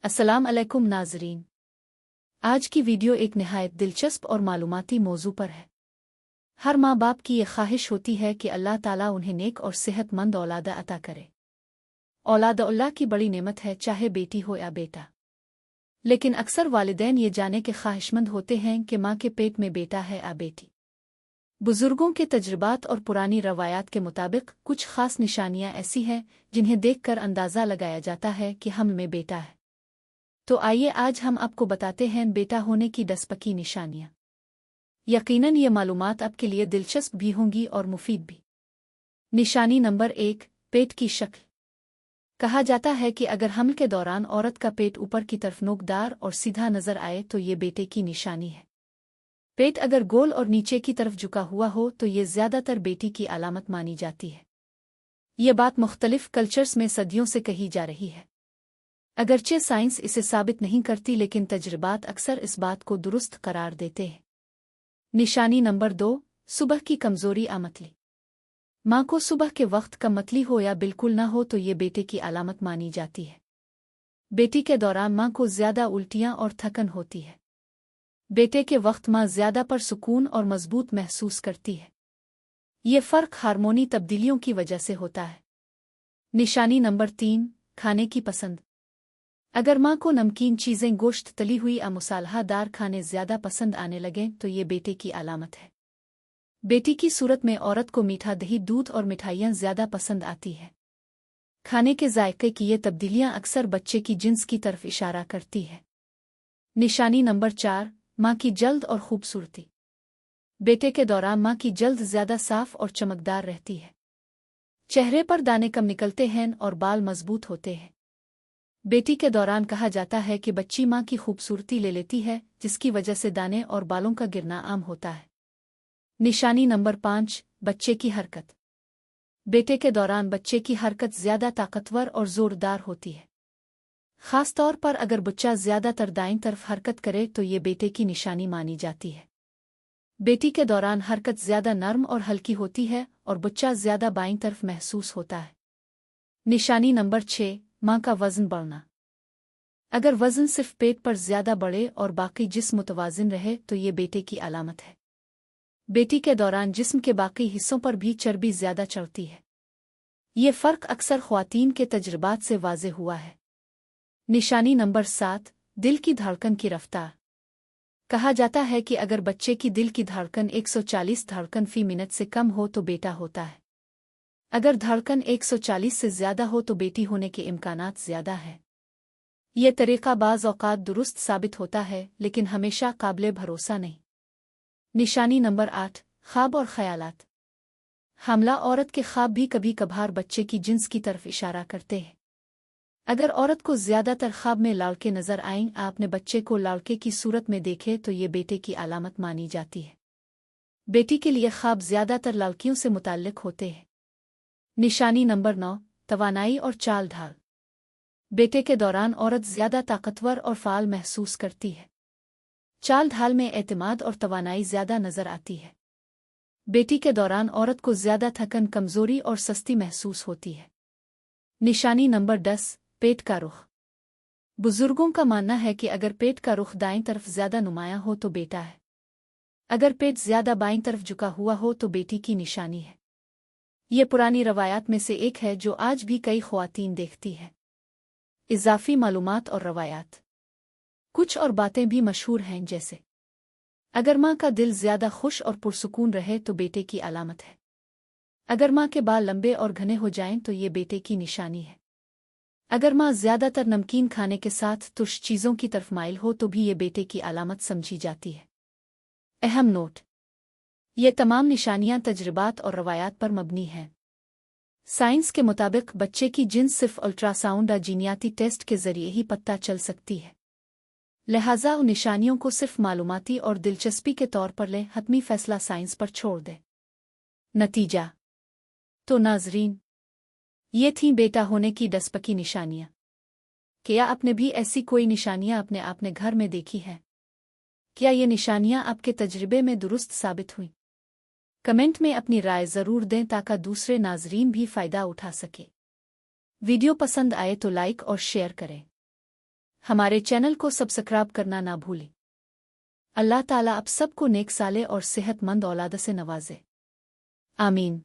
अस्सलाम अलैकुम नाज़रीन। आज की वीडियो एक निहायत दिलचस्प और मालूमाती मौजू पर है। हर माँ बाप की ये ख्वाहिश होती है कि अल्लाह ताला उन्हें नेक और सेहतमंद औलाद अता करे। औलाद अल्लाह की बड़ी नेमत है, चाहे बेटी हो या बेटा। लेकिन अक्सर वालिदैन ये जाने के ख्वाहिशमंद होते हैं कि माँ के पेट में बेटा है या बेटी। बुजुर्गों के तजुर्बात और पुरानी रवायात के मुताबिक कुछ खास निशानियाँ ऐसी हैं जिन्हें देखकर अंदाज़ा लगाया जाता है कि हम में बेटा है। तो आइए आज हम आपको बताते हैं बेटा होने की 10 पक्की निशानियां। यकीनन ये मालूमात आपके लिए दिलचस्प भी होंगी और मुफीद भी। निशानी नंबर 1, पेट की शक्ल। कहा जाता है कि अगर हमल के दौरान औरत का पेट ऊपर की तरफ नोकदार और सीधा नजर आए तो ये बेटे की निशानी है। पेट अगर गोल और नीचे की तरफ झुका हुआ हो तो ये ज्यादातर बेटी की अलामत मानी जाती है। ये बात मुख्तलिफ कल्चर्स में सदियों से कही जा रही है। अगरचे साइंस इसे साबित नहीं करती, लेकिन तजर्बात अक्सर इस बात को दुरुस्त करार देते हैं। निशानी नंबर 2, सुबह की कमजोरी या मतली। माँ को सुबह के वक्त कम मतली हो या बिल्कुल ना हो तो ये बेटे की अलामत मानी जाती है। बेटी के दौरान माँ को ज्यादा उल्टियाँ और थकन होती है। बेटे के वक्त माँ ज्यादा परसुकून और मजबूत महसूस करती है। ये फर्क हार्मोनी तब्दीलियों की वजह से होता है। निशानी नंबर 3, खाने की पसंद। अगर माँ को नमकीन चीज़ें, गोश्त, तली हुई या मसालेदार खाने ज्यादा पसंद आने लगें तो ये बेटे की अलामत है। बेटी की सूरत में औरत को मीठा, दही, दूध और मिठाइयाँ ज्यादा पसंद आती है। खाने के जायके की ये तब्दीलियाँ अक्सर बच्चे की जिन्स की तरफ इशारा करती है। निशानी नंबर 4, माँ की जल्द और खूबसूरती। बेटे के दौरान माँ की जल्द ज्यादा साफ और चमकदार रहती है। चेहरे पर दाने कम निकलते हैं और बाल मजबूत होते हैं। बेटी के दौरान कहा जाता है कि बच्ची माँ की खूबसूरती ले लेती है, जिसकी वजह से दाने और बालों का गिरना आम होता है। निशानी नंबर 5, बच्चे की हरकत। बेटे के दौरान बच्चे की हरकत ज्यादा ताकतवर और जोरदार होती है। खास तौर पर अगर बच्चा ज्यादातर दाईं तरफ हरकत करे तो ये बेटे की निशानी मानी जाती है। बेटी के दौरान हरकत ज्यादा नर्म और हल्की होती है और बच्चा ज्यादा बाईं तरफ महसूस होता है। निशानी नंबर 6, माँ का वजन बढ़ना। अगर वजन सिर्फ पेट पर ज्यादा बढ़े और बाकी जिस्म मुतवाजिन रहे तो ये बेटे की अलामत है। बेटी के दौरान जिस्म के बाकी हिस्सों पर भी चर्बी ज्यादा चढ़ती है। ये फर्क अक्सर ख्वातीन के तजुर्बात से वाज़े हुआ है। निशानी नंबर 7, दिल की धड़कन की रफ्तार। कहा जाता है कि अगर बच्चे की दिल की धड़कन 140 धड़कन फी मिनट से कम हो तो बेटा होता है। अगर धड़कन 140 से ज्यादा हो तो बेटी होने के इम्कानात ज्यादा है। यह तरीका बाज़ औक़ात दुरुस्त साबित होता है, लेकिन हमेशा काबिले भरोसा नहीं। निशानी नंबर 8, ख्वाब और ख़यालात। हमला औरत के ख्वाब भी कभी कभार बच्चे की जिन्स की तरफ इशारा करते हैं। अगर औरत को ज्यादातर ख्वाब में लाड़के नजर आएं, आपने बच्चे को लाड़के की सूरत में देखे तो ये बेटे की अलामत मानी जाती है। बेटी के लिए ख्वाब ज्यादातर लड़कियों से मुताल्लिक होते हैं। निशानी नंबर 9, तवानाई और चाल ढाल। बेटे के दौरान औरत ज्यादा ताकतवर और फाल महसूस करती है। चाल ढाल में एतमाद और तवानाई ज्यादा नजर आती है। बेटी के दौरान औरत को ज्यादा थकन, कमजोरी और सस्ती महसूस होती है। निशानी नंबर 10, पेट का रुख। बुजुर्गों का मानना है कि अगर पेट का रुख दाईं तरफ ज्यादा नुमायां हो तो बेटा है। अगर पेट ज्यादा बाईं तरफ झुका हुआ हो तो बेटी की निशानी है। ये पुरानी रवायात में से एक है जो आज भी कई ख्वातीन देखती है। इजाफी मालूमात और रवायात। कुछ और बातें भी मशहूर हैं, जैसे अगर माँ का दिल ज्यादा खुश और पुरसुकून रहे तो बेटे की अलामत है। अगर माँ के बाल लंबे और घने हो जाएं तो ये बेटे की निशानी है। अगर माँ ज्यादातर नमकीन खाने के साथ तुर्श चीज़ों की तरफ माइल हो तो भी ये बेटे की अलामत समझी जाती है। अहम नोट: ये तमाम निशानियां तजर्बात और रवायात पर मबनी हैं। साइंस के मुताबिक बच्चे की जिन्स सिर्फ अल्ट्रासाउंड या जीनियाती टेस्ट के जरिए ही पता चल सकती है। लिहाजा उन निशानियों को सिर्फ मालूमाती और दिलचस्पी के तौर पर लें, हतमी फैसला साइंस पर छोड़ दें। नतीजा। तो नाजरीन, ये थीं बेटा होने की 10 पक्की निशानियां। क्या आपने भी ऐसी कोई निशानियां अपने घर में देखी हैं? क्या ये निशानियां आपके तजर्बे में दुरुस्त साबित हुई? कमेंट में अपनी राय ज़रूर दें ताकि दूसरे नाजरीन भी फ़ायदा उठा सके। वीडियो पसंद आए तो लाइक और शेयर करें। हमारे चैनल को सब्सक्राइब करना ना भूलें। अल्लाह ताला आप सबको नेक साले और सेहतमंद औलाद से नवाजे। आमीन।